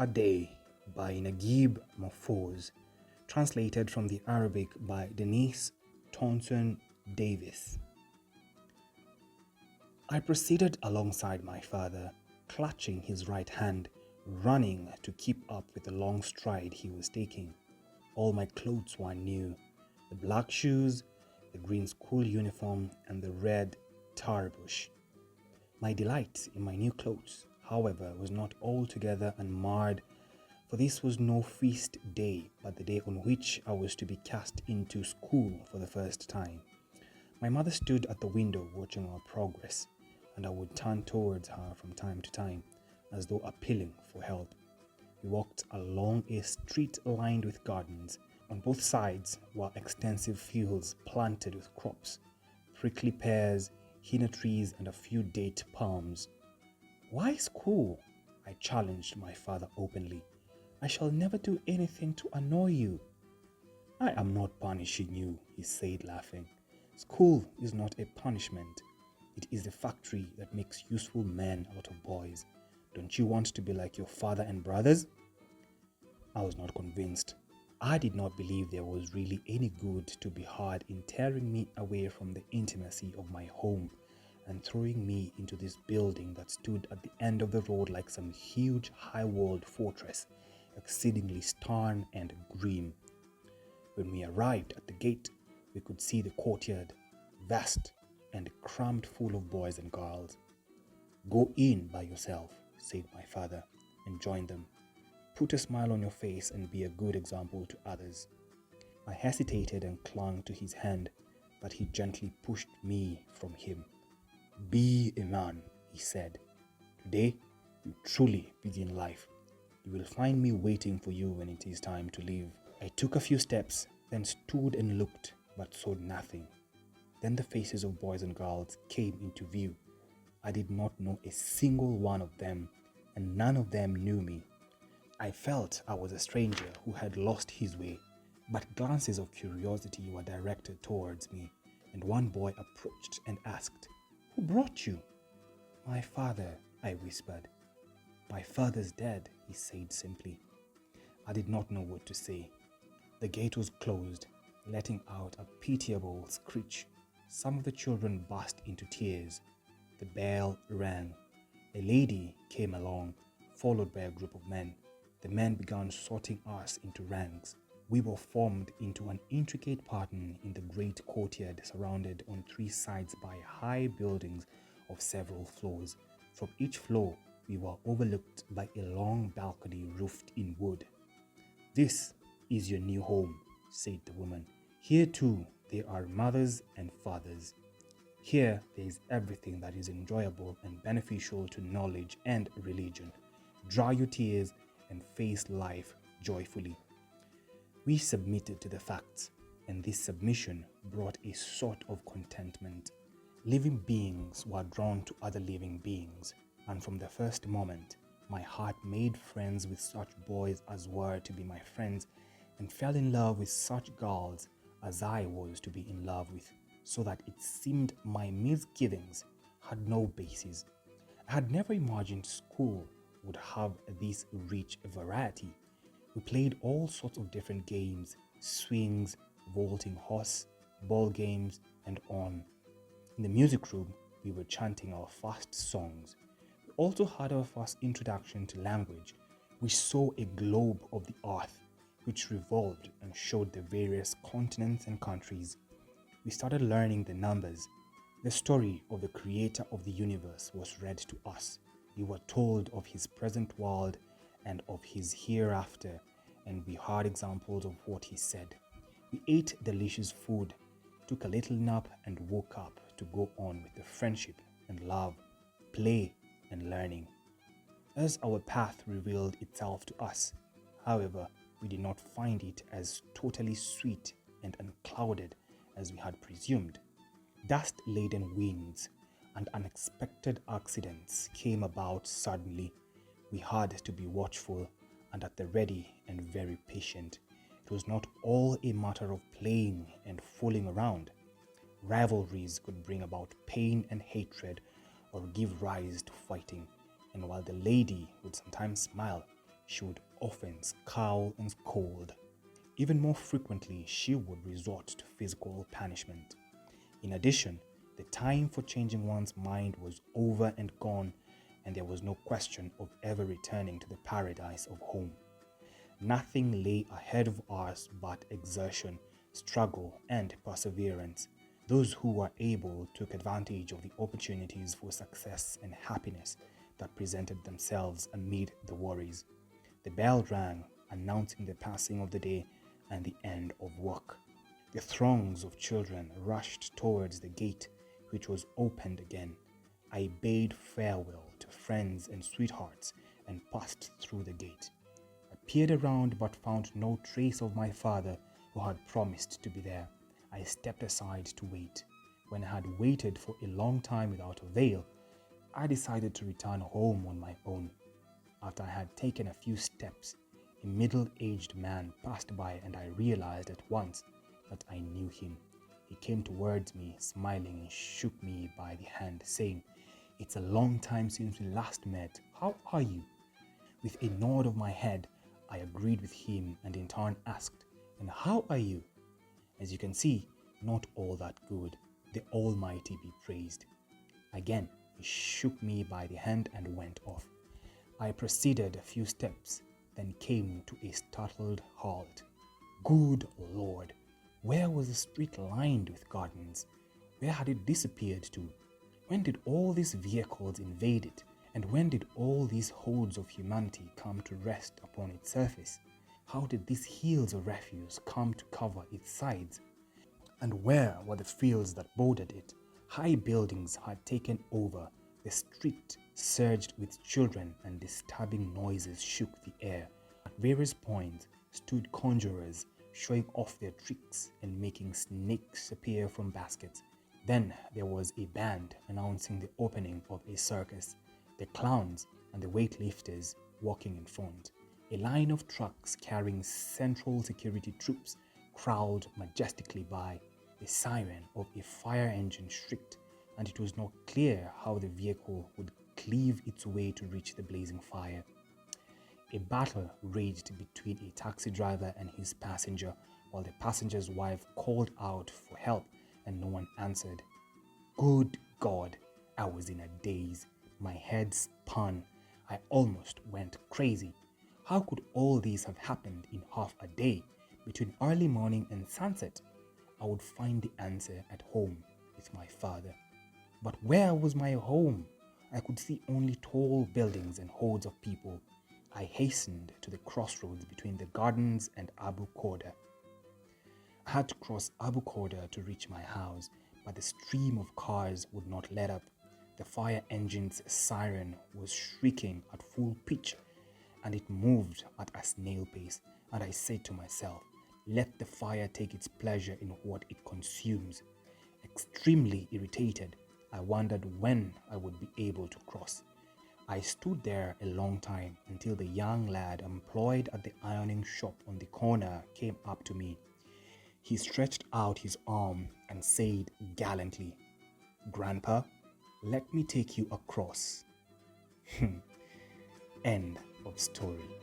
A Day by Naguib Mahfouz, translated from the Arabic by Denise Thompson Davis. I proceeded alongside my father, clutching his right hand, running to keep up with the long stride he was taking. All my clothes were new, the black shoes, the green school uniform, and the red tarbush. My delight in my new clothes, however, was not altogether unmarred, for this was no feast day, but the day on which I was to be cast into school for the first time. My mother stood at the window watching our progress, and I would turn towards her from time to time, as though appealing for help. We walked along a street lined with gardens. On both sides were extensive fields planted with crops, prickly pears, henna trees, and a few date palms. "Why school?" I challenged my father openly. "I shall never do anything to annoy you." "I am not punishing you," he said, laughing. "School is not a punishment. It is the factory that makes useful men out of boys. Don't you want to be like your father and brothers?" I was not convinced. I did not believe there was really any good to be had in tearing me away from the intimacy of my home and throwing me into this building that stood at the end of the road like some huge high-walled fortress, exceedingly stern and grim. When we arrived at the gate, we could see the courtyard, vast and crammed full of boys and girls. "Go in by yourself," said my father, "and join them. Put a smile on your face and be a good example to others." I hesitated and clung to his hand, but he gently pushed me from him. "Be a man," he said. "Today, you truly begin life. You will find me waiting for you when it is time to leave." I took a few steps, then stood and looked, but saw nothing. Then the faces of boys and girls came into view. I did not know a single one of them, and none of them knew me. I felt I was a stranger who had lost his way, but glances of curiosity were directed towards me, and one boy approached and asked, "Who brought you?" "My father," I whispered. "My father's dead," he said simply. I did not know what to say. The gate was closed, letting out a pitiable screech. Some of the children burst into tears. The bell rang. A lady came along, followed by a group of men. The men began sorting us into ranks. We were formed into an intricate pattern in the great courtyard, surrounded on three sides by high buildings of several floors. From each floor, we were overlooked by a long balcony roofed in wood. "This is your new home," said the woman. "Here too, there are mothers and fathers. Here there is everything that is enjoyable and beneficial to knowledge and religion. Dry your tears and face life joyfully." We submitted to the facts, and this submission brought a sort of contentment. Living beings were drawn to other living beings, and from the first moment, my heart made friends with such boys as were to be my friends, and fell in love with such girls as I was to be in love with, so that it seemed my misgivings had no basis. I had never imagined school would have this rich variety. We played all sorts of different games, swings, vaulting horse, ball games, and on. In the music room, we were chanting our first songs. We also had our first introduction to language. We saw a globe of the earth, which revolved and showed the various continents and countries. We started learning the numbers. The story of the creator of the universe was read to us. We were told of his present world and of his hereafter, and we heard examples of what he said. We ate delicious food, took a little nap, and woke up to go on with the friendship and love, play and learning. As our path revealed itself to us, however, we did not find it as totally sweet and unclouded as we had presumed. Dust-laden winds and unexpected accidents came about suddenly. We had to be watchful and at the ready and very patient. It was not all a matter of playing and fooling around. Rivalries could bring about pain and hatred or give rise to fighting, and while the lady would sometimes smile, she would often scowl and scold. Even more frequently, she would resort to physical punishment. In addition, the time for changing one's mind was over and gone, and there was no question of ever returning to the paradise of home. Nothing lay ahead of us but exertion, struggle, and perseverance. Those who were able took advantage of the opportunities for success and happiness that presented themselves amid the worries. The bell rang, announcing the passing of the day and the end of work. The throngs of children rushed towards the gate, which was opened again. I bade farewell to friends and sweethearts and passed through the gate. I peered around but found no trace of my father, who had promised to be there. I stepped aside to wait. When I had waited for a long time without avail, I decided to return home on my own. After I had taken a few steps, a middle-aged man passed by, and I realized at once that I knew him. He came towards me, smiling, and shook me by the hand, saying, "It's a long time since we last met. How are you?" With a nod of my head, I agreed with him and in turn asked, "And how are you?" As you can see, not all that good. The Almighty be praised. Again, he shook me by the hand and went off. I proceeded a few steps, then came to a startled halt. Good Lord! Where was the street lined with gardens? Where had it disappeared to? When did all these vehicles invade it? And when did all these hordes of humanity come to rest upon its surface? How did these hills of refuse come to cover its sides? And where were the fields that bordered it? High buildings had taken over. The street surged with children, and disturbing noises shook the air. At various points stood conjurers, showing off their tricks and making snakes appear from baskets. Then there was a band announcing the opening of a circus, the clowns and the weightlifters walking in front. A line of trucks carrying Central Security troops crawled majestically by. The siren of a fire engine shrieked, and it was not clear how the vehicle would cleave its way to reach the blazing fire. A battle raged between a taxi driver and his passenger, while the passenger's wife called out for help and no one answered. Good God, I was in a daze. My head spun. I almost went crazy. How could all this have happened in half a day, between early morning and sunset? I would find the answer at home with my father. But where was my home? I could see only tall buildings and hordes of people. I hastened to the crossroads between the gardens and Abu Korda. I had to cross Abu Korda to reach my house, but the stream of cars would not let up. The fire engine's siren was shrieking at full pitch, and it moved at a snail pace, and I said to myself, let the fire take its pleasure in what it consumes. Extremely irritated, I wondered when I would be able to cross. I stood there a long time until the young lad employed at the ironing shop on the corner came up to me. He stretched out his arm and said gallantly, "Grandpa, let me take you across." End of story.